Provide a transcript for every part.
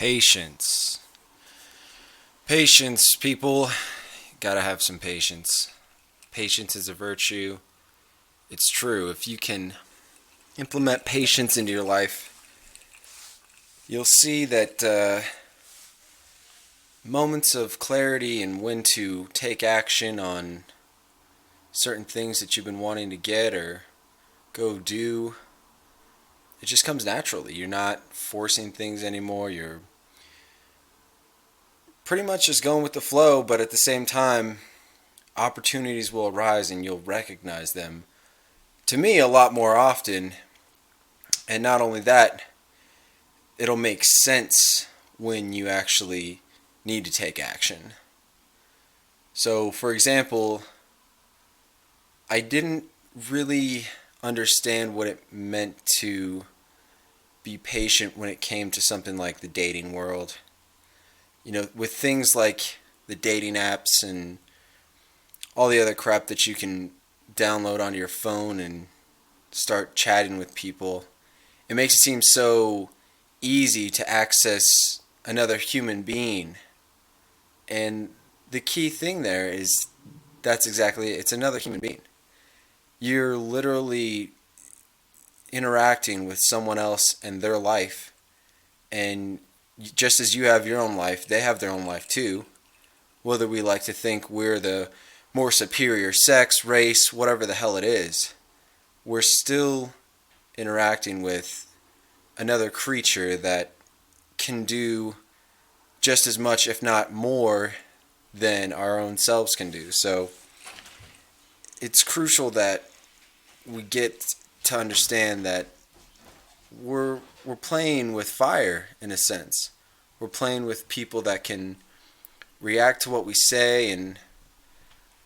Patience. Patience, people. Gotta have some patience. Patience is a virtue. It's true. If you can implement patience into your life, you'll see that moments of clarity and when to take action on certain things that you've been wanting to get or go do, it just comes naturally. You're not forcing things anymore. You're pretty much just going with the flow, but at the same time, opportunities will arise and you'll recognize them. To me, a lot more often. And not only that, it'll make sense when you actually need to take action. So, for example, I didn't really understand what it meant to be patient when it came to something like the dating world. With things like the dating apps and all the other crap that you can download onto your phone and start chatting with people, it makes it seem so easy to access another human being. And the key thing there is that's exactly it. It's another human being. You're literally interacting with someone else and their life, and just as you have your own life, they have their own life too. Whether we like to think we're the more superior sex, race, whatever the hell it is, we're still interacting with another creature that can do just as much, if not more, than our own selves can do. So it's crucial that we get to understand that we're playing with fire in a sense. We're playing with people that can react to what we say and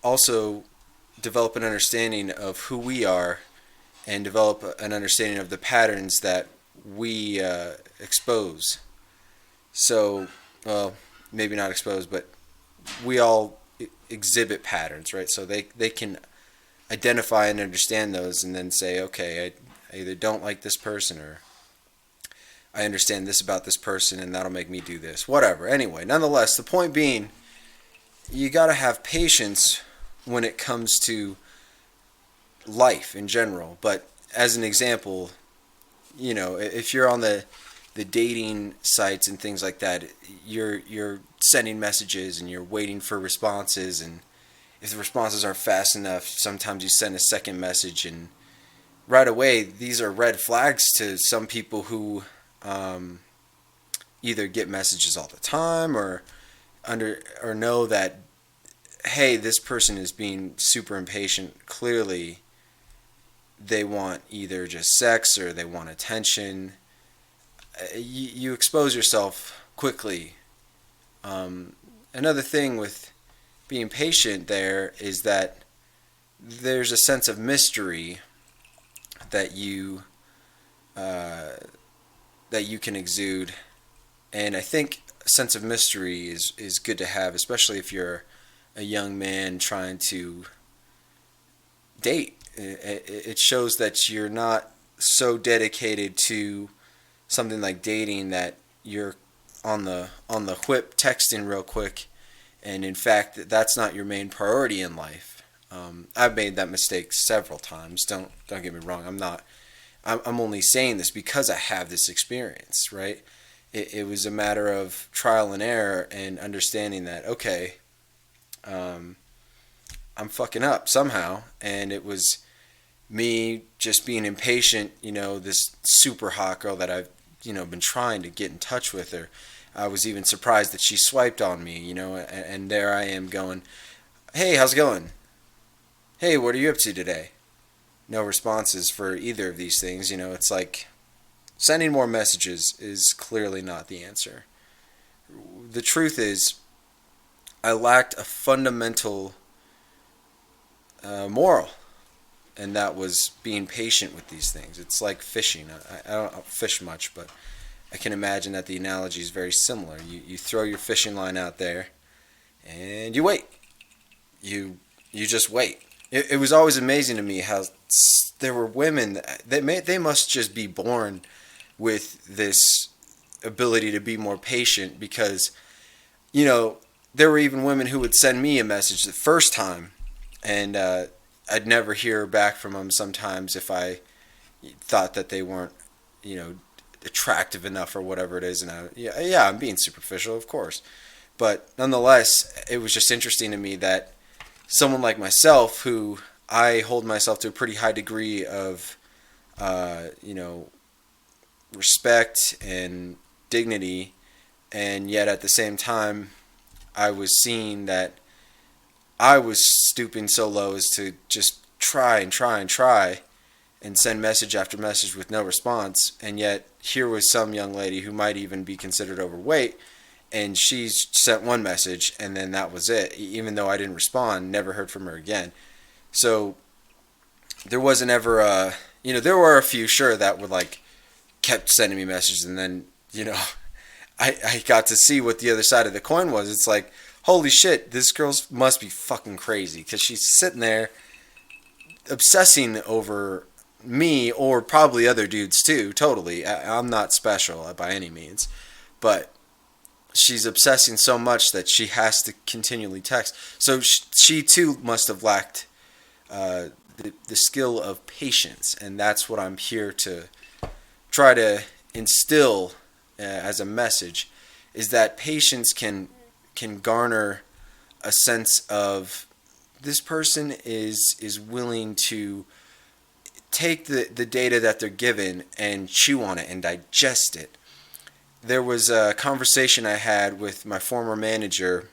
also develop an understanding of who we are and develop an understanding of the patterns that we expose. So, well, maybe not expose, but we all exhibit patterns, right? So they can identify and understand those and then say, okay, I either don't like this person or I understand this about this person and that'll make me do this. Whatever. Anyway, nonetheless, the point being, you got to have patience when it comes to life in general. But as an example, if you're on the dating sites and things like that, you're sending messages and you're waiting for responses, and if the responses aren't fast enough, sometimes you send a second message, and right away these are red flags to some people who either get messages all the time or know that, hey, this person is being super impatient. Clearly they want either just sex or they want attention. You expose yourself quickly. Another thing with being patient there is that there's a sense of mystery that you can exude, and I think a sense of mystery is good to have, especially if you're a young man trying to date. It shows that you're not so dedicated to something like dating that you're on the whip texting real quick, and in fact that's not your main priority in life. I've made that mistake several times. Don't get me wrong. I'm only saying this because I have this experience, right? It was a matter of trial and error and understanding that, okay, I'm fucking up somehow, and it was me just being impatient. This super hot girl that I've been trying to get in touch with her. I was even surprised that she swiped on me, and there I am going, hey, how's it going? Hey, what are you up to today? No responses for either of these things. It's like sending more messages is clearly not the answer. The truth is, I lacked a fundamental moral, and that was being patient with these things. It's like fishing. I don't fish much, but I can imagine that the analogy is very similar. You throw your fishing line out there, and you wait. You just wait. It was always amazing to me how there were women that they must just be born with this ability to be more patient because, you know, there were even women who would send me a message the first time, and I'd never hear back from them sometimes if I thought that they weren't, you know, attractive enough or whatever it is. And yeah, I'm being superficial, of course. But nonetheless, it was just interesting to me that someone like myself, who I hold myself to a pretty high degree of, you know, respect and dignity, and yet at the same time, I was seeing that I was stooping so low as to just try and send message after message with no response, and yet here was some young lady who might even be considered overweight, and she sent one message, and then that was it. Even though I didn't respond, never heard from her again. So there wasn't ever a, you know, there were a few, sure, that would like kept sending me messages, and then, you know, I got to see what the other side of the coin was. It's like, holy shit, this girl must be fucking crazy, because she's sitting there obsessing over me, or probably other dudes too, totally. I'm not special by any means, but she's obsessing so much that she has to continually text. So she too must have lacked the skill of patience, and that's what I'm here to try to instill as a message, is that patience can garner a sense of this person is willing to take the data that they're given and chew on it and digest it. There was a conversation I had with my former manager,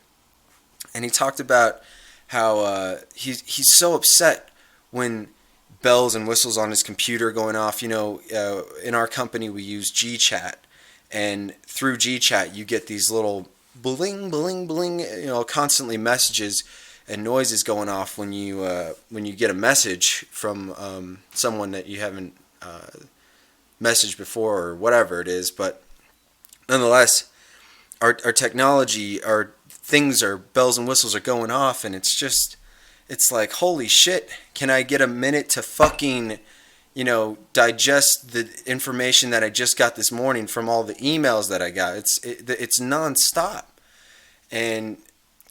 and he talked about how he's so upset when bells and whistles on his computer going off. You know, in our company we use GChat, and through GChat you get these little bling, bling, bling, you know, constantly messages and noises going off when you get a message from someone that you haven't messaged before or whatever it is. But nonetheless, our technology, our things, our bells and whistles are going off, and it's like, holy shit, can I get a minute to fucking, you know, digest the information that I just got this morning from all the emails that I got? It's nonstop. And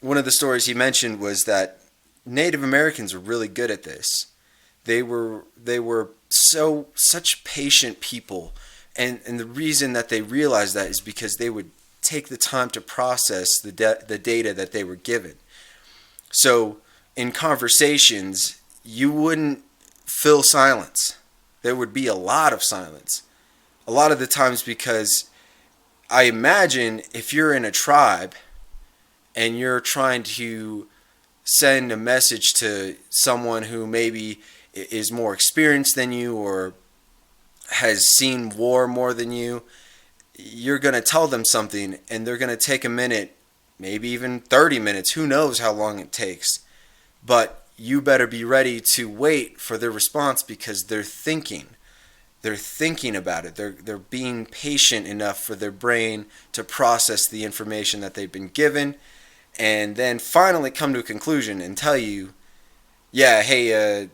one of the stories he mentioned was that Native Americans were really good at this. They were such patient people, and the reason that they realized that is because they would take the time to process the data that they were given. So in conversations, you wouldn't fill silence. There would be a lot of silence. A lot of the times, because I imagine if you're in a tribe and you're trying to send a message to someone who maybe is more experienced than you or has seen war more than you, you're going to tell them something, and they're going to take a minute, maybe even 30 minutes. Who knows how long it takes? But you better be ready to wait for their response, because they're thinking. They're thinking about it. They're being patient enough for their brain to process the information that they've been given, and then finally come to a conclusion and tell you, yeah, hey,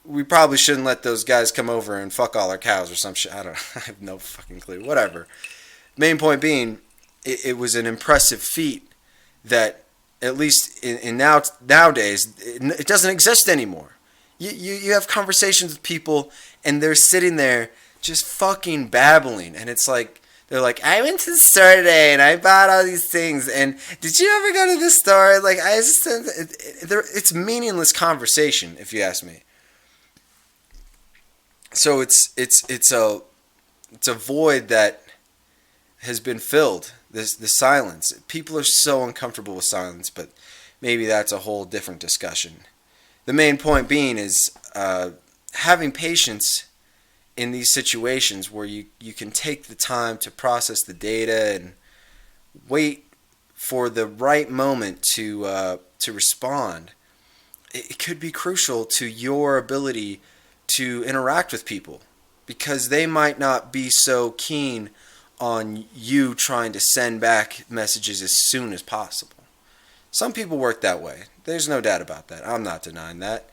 we probably shouldn't let those guys come over and fuck all our cows or some shit. I don't know. I have no fucking clue. Whatever. Main point being, it was an impressive feat that, at least in nowadays, it doesn't exist anymore. You have conversations with people, and they're sitting there just fucking babbling, and it's like, they're like, I went to the store today and I bought all these things, and did you ever go to the store? Like, it's meaningless conversation, if you ask me. So it's a void that has been filled. The silence. People are so uncomfortable with silence, but maybe that's a whole different discussion. The main point being is having patience in these situations where you can take the time to process the data and wait for the right moment to respond. It could be crucial to your ability to interact with people, because they might not be so keen on you trying to send back messages as soon as possible. Some people work that way. There's no doubt about that. I'm not denying that.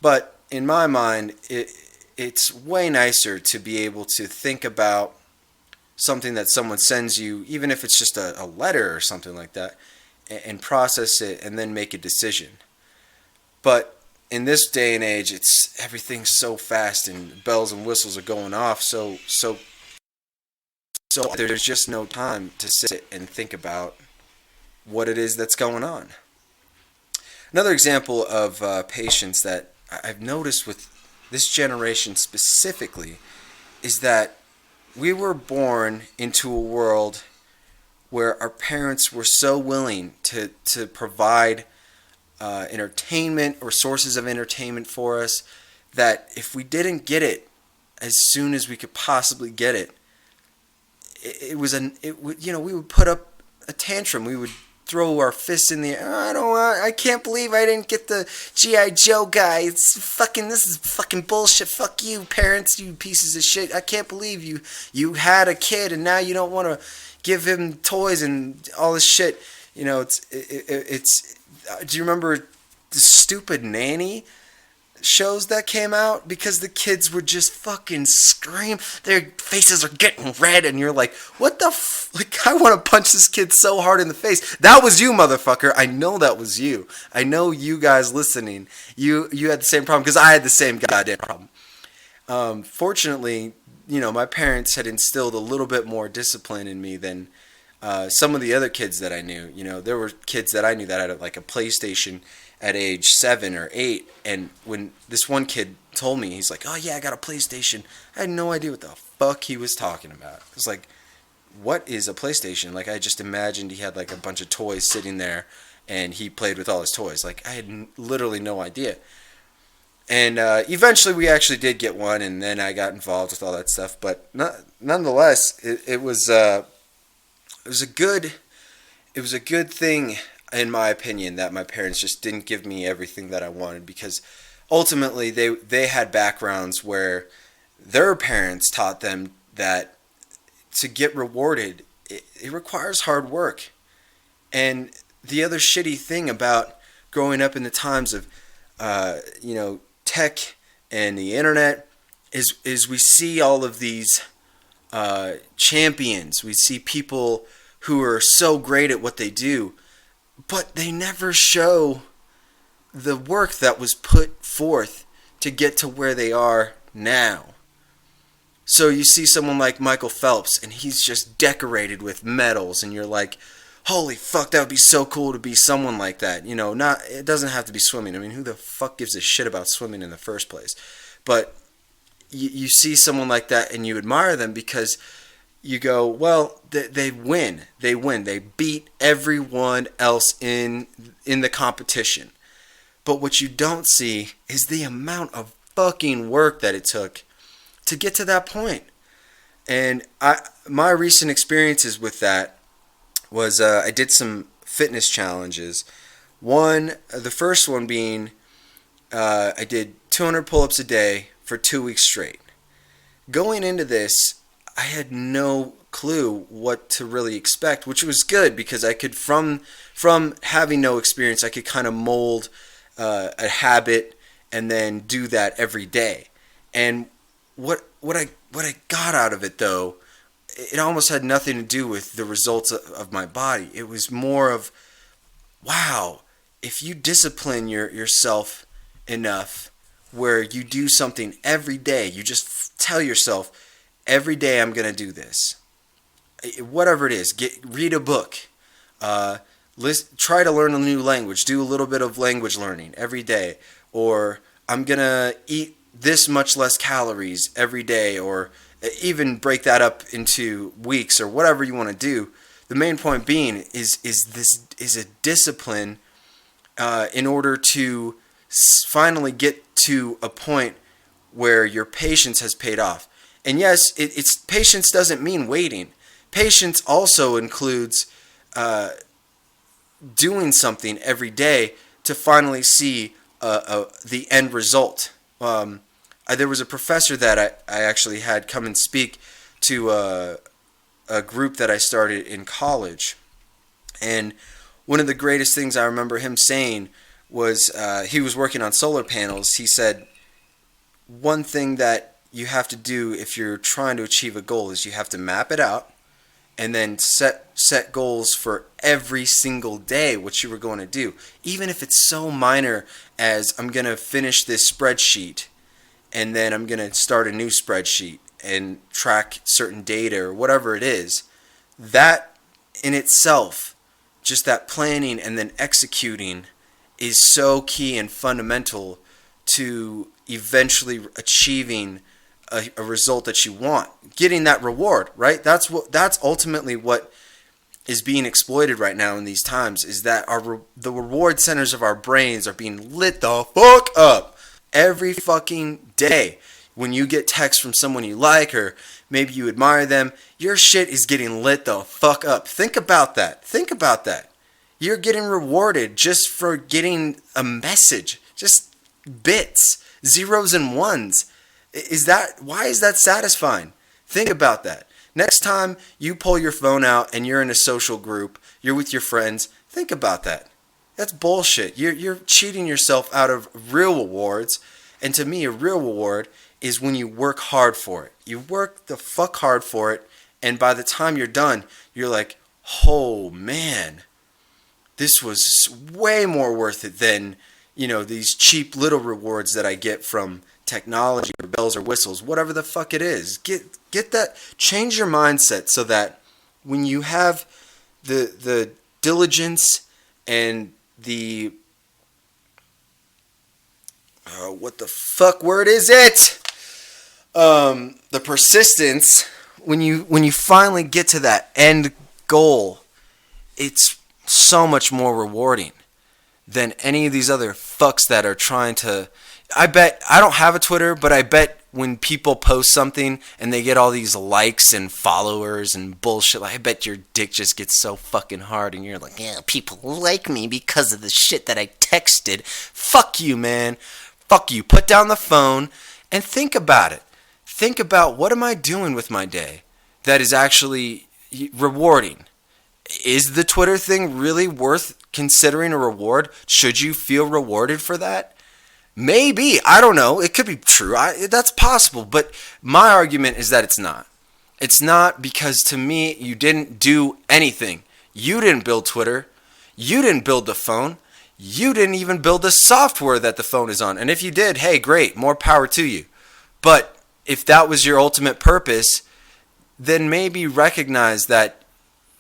But in my mind, it's way nicer to be able to think about something that someone sends you, even if it's just a letter or something like that, and process it and then make a decision. But in this day and age, it's everything's so fast and bells and whistles are going off so there's just no time to sit and think about what it is that's going on. Another example of patience that I've noticed with this generation specifically is that we were born into a world where our parents were so willing to provide entertainment or sources of entertainment for us that if we didn't get it as soon as we could possibly get it, we would put up a tantrum. We would throw our fists in the air. I can't believe I didn't get the G.I. Joe guy. This is fucking bullshit. Fuck you, parents, you pieces of shit. I can't believe you had a kid and now you don't want to give him toys and all this shit. You know, it's do you remember the stupid nanny shows that came out? Because the kids would just fucking scream, their faces are getting red, and you're like, what the I want to punch this kid so hard in the face. That was you, motherfucker. I know that was you. I know you guys listening, you had the same problem, because I had the same goddamn problem. Fortunately, my parents had instilled a little bit more discipline in me than some of the other kids that I knew. There were kids that I knew that had like a PlayStation at age 7 or 8, and when this one kid told me, he's like, oh yeah, I got a PlayStation, I had no idea what the fuck he was talking about. It was like, what is a PlayStation? Like, I just imagined he had like a bunch of toys sitting there and he played with all his toys. Like, I had literally no idea. And eventually we actually did get one, and then I got involved with all that stuff, but nonetheless, it was a good thing, in my opinion, that my parents just didn't give me everything that I wanted, because ultimately they had backgrounds where their parents taught them that to get rewarded, it requires hard work. And the other shitty thing about growing up in the times of tech and the internet is we see all of these champions. We see people who are so great at what they do, but they never show the work that was put forth to get to where they are now. So you see someone like Michael Phelps, and he's just decorated with medals, and you're like, holy fuck, that would be so cool to be someone like that. It doesn't have to be swimming. I mean, who the fuck gives a shit about swimming in the first place? But you see someone like that and you admire them because you go, well, they win. They win. They beat everyone else in the competition. But what you don't see is the amount of fucking work that it took to get to that point. And my recent experiences with that was I did some fitness challenges. The first one being I did 200 pull-ups a day for 2 weeks straight. Going into this, I had no clue what to really expect, which was good because I could, from having no experience, I could kind of mold a habit and then do that every day. And what I got out of it, though, it almost had nothing to do with the results of my body. It was more of, wow, if you discipline yourself enough where you do something every day, you just tell yourself, every day I'm going to do this. Whatever it is, read a book, try to learn a new language, do a little bit of language learning every day, or I'm going to eat this much less calories every day, or even break that up into weeks or whatever you want to do. The main point being is a discipline in order to finally get to a point where your patience has paid off. And yes, it's patience doesn't mean waiting. Patience also includes doing something every day to finally see the end result. There was a professor that I actually had come and speak to a group that I started in college. And one of the greatest things I remember him saying was he was working on solar panels. He said, one thing that you have to do if you're trying to achieve a goal is you have to map it out and then set goals for every single day what you were going to do. Even if it's so minor as I'm going to finish this spreadsheet and then I'm going to start a new spreadsheet and track certain data or whatever it is. That in itself, just that planning and then executing is so key and fundamental to eventually achieving a result that you want, getting that reward, right? That's ultimately what is being exploited right now in these times, is that the reward centers of our brains are being lit the fuck up every fucking day. When you get text from someone you like or maybe you admire them, your shit is getting lit the fuck up. Think about that. You're getting rewarded just for getting a message, just bits, zeros and ones. Why is that satisfying? Think about that. Next time you pull your phone out and you're in a social group, you're with your friends, think about that. That's bullshit. You're cheating yourself out of real rewards. And to me, a real reward is when you work hard for it. You work the fuck hard for it, and by the time you're done, you're like, oh man, this was way more worth it than, these cheap little rewards that I get from technology or bells or whistles, whatever the fuck it is. Get that, change your mindset so that when you have the diligence and the what the fuck word is it? The persistence, when you finally get to that end goal, it's so much more rewarding than any of these other fucks that are trying to. I don't have a Twitter, but I bet when people post something and they get all these likes and followers and bullshit, I bet your dick just gets so fucking hard and you're like, yeah, people like me because of the shit that I texted. Fuck you, man. Fuck you. Put down the phone and think about it. Think about, what am I doing with my day that is actually rewarding? Is the Twitter thing really worth considering a reward? Should you feel rewarded for that? Maybe. I don't know. It could be true. That's possible. But my argument is that it's not. It's not, because to me, you didn't do anything. You didn't build Twitter. You didn't build the phone. You didn't even build the software that the phone is on. And if you did, hey, great, more power to you. But if that was your ultimate purpose, then maybe recognize that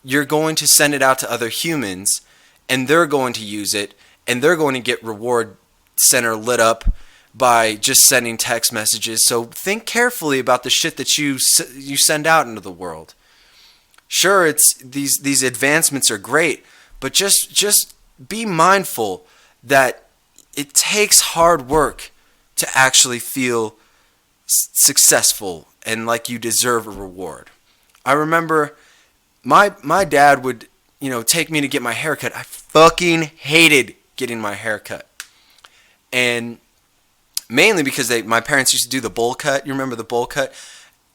you're going to send it out to other humans and they're going to use it and they're going to get reward center lit up by just sending text messages. So think carefully about the shit that you send out into the world. Sure, it's these advancements are great, but just be mindful that it takes hard work to actually feel successful and like you deserve a reward. I remember my dad would, take me to get my hair cut. I fucking hated getting my hair cut. And mainly because my parents used to do the bowl cut. You remember the bowl cut?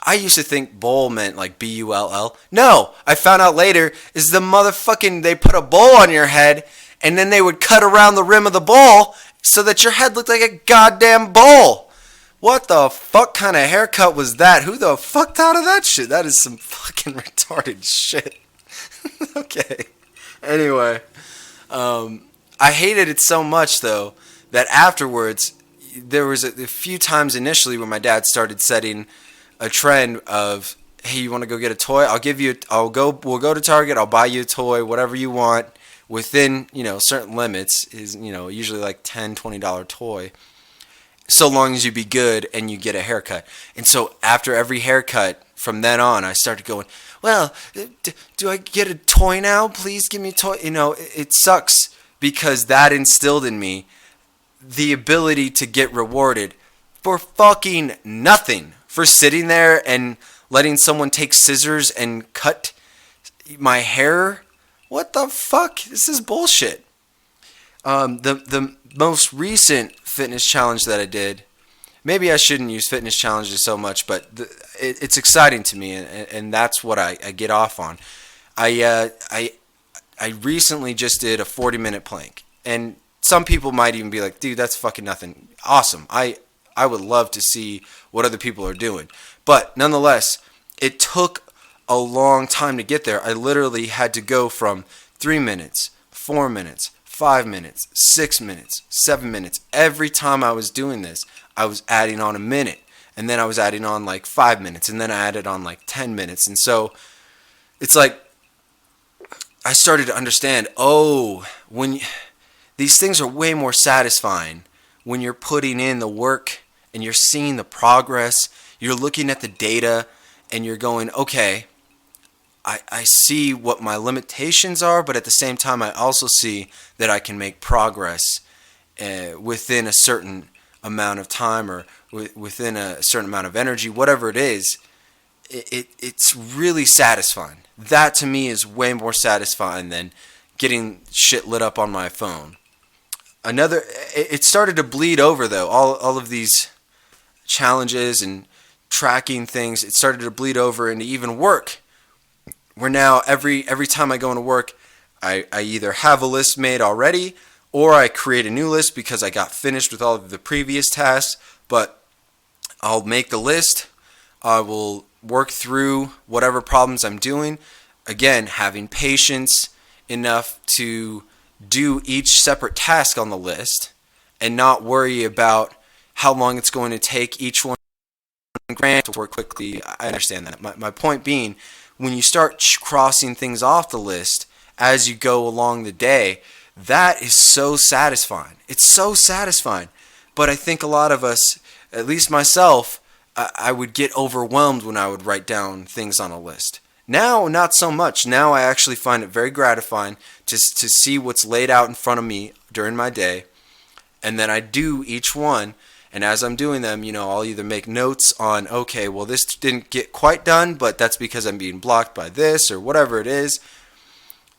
I used to think bowl meant like B-U-L-L. No, I found out later is the motherfucking, they put a bowl on your head and then they would cut around the rim of the bowl so that your head looked like a goddamn bowl. What the fuck kind of haircut was that? Who the fuck thought of that shit? That is some fucking retarded shit. Okay. Anyway, I hated it so much though that afterwards there was a few times initially when my dad started setting a trend of, hey, you want to go get a toy? We'll go to Target, I'll buy you a toy, whatever you want, within, certain limits, is, usually like $10, $20 toy, so long as you be good and you get a haircut. And so after every haircut, from then on, I started going, well, do I get a toy now? Please give me a toy. It sucks because that instilled in me the ability to get rewarded for fucking nothing. For sitting there and letting someone take scissors and cut my hair. What the fuck? This is bullshit. The most recent fitness challenge that I did, maybe I shouldn't use fitness challenges so much, but it's exciting to me, and that's what I get off on. I recently just did a 40-minute plank, and some people might even be like, dude, that's fucking nothing. Awesome. I I would love to see what other people are doing. But nonetheless, it took a long time to get there. I literally had to go from 3 minutes, 4 minutes, 5 minutes, 6 minutes, 7 minutes. Every time I was doing this, I was adding on a minute. And then I was adding on like 5 minutes. And then I added on like 10 minutes. And so it's like I started to understand, these things are way more satisfying when you're putting in the work and you're seeing the progress. You're looking at the data and you're going, okay, I see what my limitations are, but at the same time, I also see that I can make progress within a certain amount of time or within a certain amount of energy, whatever it is. It's really satisfying. That to me is way more satisfying than getting shit lit up on my phone. It started to bleed over though. All of these challenges and tracking things, it started to bleed over into even work. Where now every time I go into work, I either have a list made already or I create a new list because I got finished with all of the previous tasks. But I'll make the list. I will work through whatever problems I'm doing. Again, having patience enough to do each separate task on the list and not worry about how long it's going to take each one to work quickly. I understand that. My point being, when you start crossing things off the list as you go along the day, that is so satisfying. It's so satisfying. But I think a lot of us, at least myself, I would get overwhelmed when I would write down things on a list. Now, not so much. Now I actually find it very gratifying to see what's laid out in front of me during my day. And then I do each one. And as I'm doing them, I'll either make notes on, okay, well, this didn't get quite done, but that's because I'm being blocked by this or whatever it is.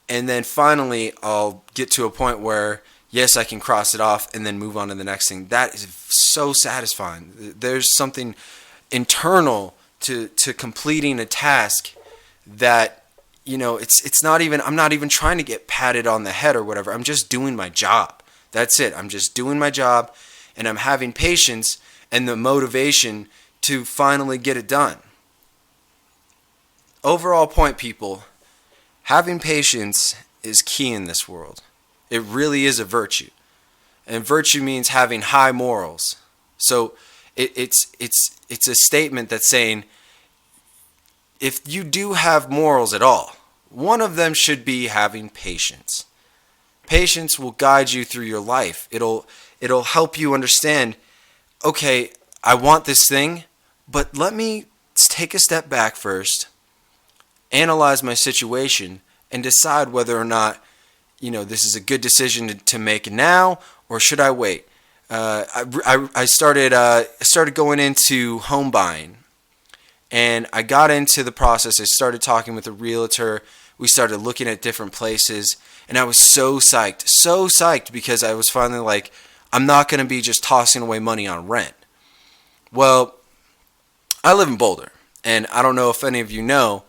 And then finally, I'll get to a point where, yes, I can cross it off and then move on to the next thing. That is so satisfying. There's something internal to completing a task that, it's not even, I'm not even trying to get patted on the head or whatever. I'm just doing my job. That's it. I'm just doing my job. And I'm having patience and the motivation to finally get it done. Overall point, people, having patience is key in this world. It really is a virtue. And virtue means having high morals. So it's a statement that's saying, if you do have morals at all, one of them should be having patience. Patience will guide you through your life. It'll help you understand, okay, I want this thing, but let me take a step back first, analyze my situation, and decide whether or not, this is a good decision to make now, or should I wait? I started going into home buying, and I got into the process. I started talking with a realtor. We started looking at different places, and I was so psyched because I was finally like, I'm not going to be just tossing away money on rent. Well, I live in Boulder, and I don't know if any of you know,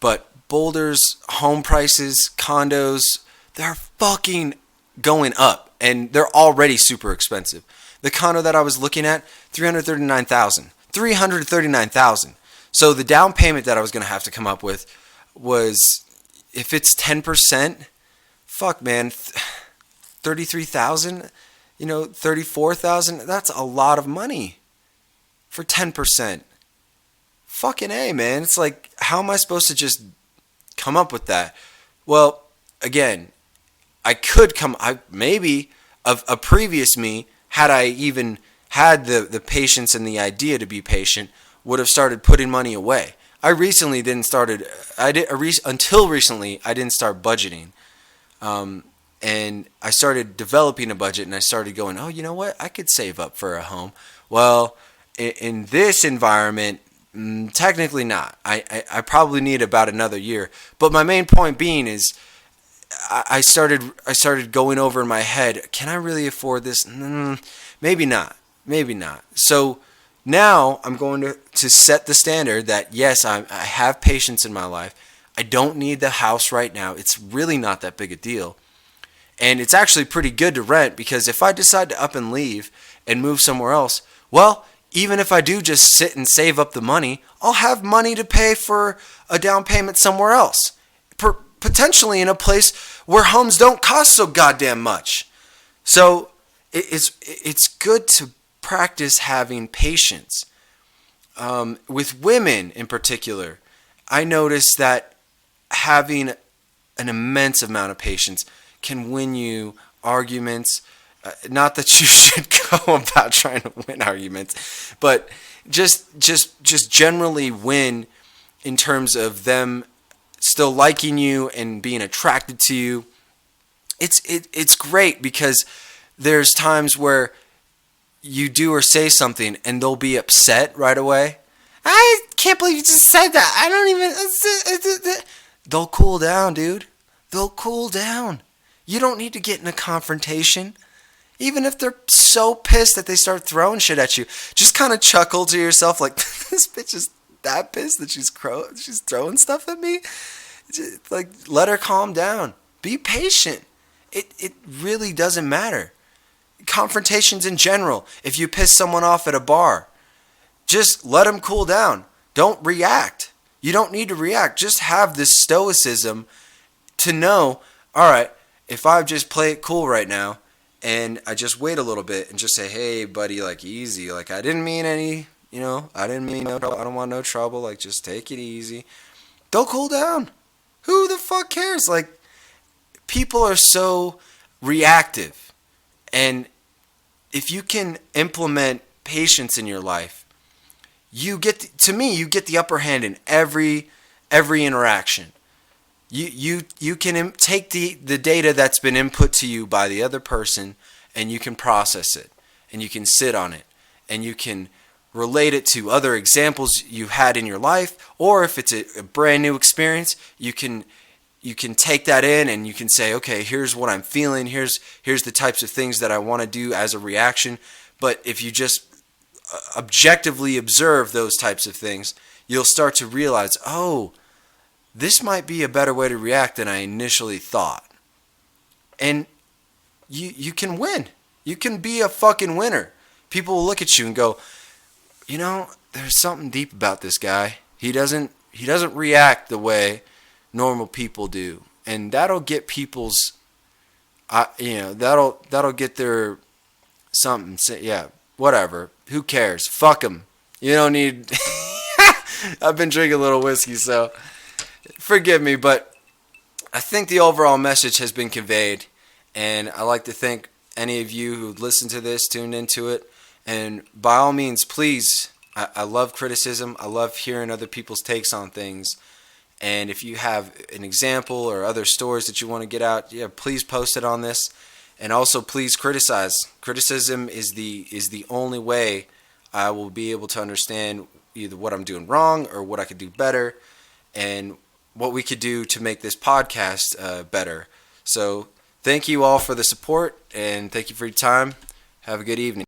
but Boulder's home prices, condos, they're fucking going up, and they're already super expensive. The condo that I was looking at, $339,000. So the down payment that I was going to have to come up with was, if it's 10%, fuck man, 33,000, 34,000, that's a lot of money for 10%. Fucking A, man. It's like, how am I supposed to just come up with that? Well, again, maybe a previous me, had I even had the patience and the idea to be patient, would have started putting money away. Until recently, I didn't start budgeting. And I started developing a budget, and I started going, oh, you know what? I could save up for a home. Well, in this environment, technically not. I probably need about another year. But my main point being is, I started going over in my head, can I really afford this? Maybe not. So now I'm going to set the standard that, yes, I have patience in my life. I don't need the house right now. It's really not that big a deal. And it's actually pretty good to rent, because if I decide to up and leave and move somewhere else, Well, even if I do just sit and save up the money, I'll have money to pay for a down payment somewhere else. Potentially in a place where homes don't cost so goddamn much. So it's good to practice having patience. With women in particular, I notice that having an immense amount of patience can win you arguments. Not that you should go about trying to win arguments, but just generally win in terms of them still liking you and being attracted to you. It's great because there's times where you do or say something and they'll be upset right away. I can't believe you just said that. I don't even. They'll cool down, dude. They'll cool down. You don't need to get in a confrontation. Even if they're so pissed that they start throwing shit at you, just kind of chuckle to yourself like, this bitch is that pissed that she's throwing stuff at me. Just, like, let her calm down. Be patient. It really doesn't matter. Confrontations in general. If you piss someone off at a bar, just let them cool down. Don't react. You don't need to react. Just have this stoicism to know, all right, if I just play it cool right now and I just wait a little bit and just say, hey, buddy, like, easy. Like, I didn't mean any, I didn't mean no trouble. I don't want no trouble. Like, just take it easy. They'll cool down. Who the fuck cares? Like, people are so reactive. And if you can implement patience in your life, you get the upper hand in every interaction. You can take the data that's been input to you by the other person, and you can process it, and you can sit on it, and you can relate it to other examples you had in your life, or if it's a brand new experience, you can take that in and you can say, okay, here's what I'm feeling, here's the types of things that I want to do as a reaction. But if you just objectively observe those types of things, you'll start to realize, oh, this might be a better way to react than I initially thought. And you can win. You can be a fucking winner. People will look at you and go, there's something deep about this guy. He doesn't react the way normal people do. And that'll get people's that'll get their something. Yeah, whatever. Who cares? Fuck them. You don't need I've been drinking a little whiskey, so forgive me, but I think the overall message has been conveyed, and I like to thank any of you who listened to this, tuned into it, and by all means, please, I love criticism. I love hearing other people's takes on things, and if you have an example or other stories that you want to get out, please post it on this, and also please criticize. Criticism is the only way I will be able to understand either what I'm doing wrong or what I could do better, and what we could do to make this podcast better. So thank you all for the support, and thank you for your time. Have a good evening.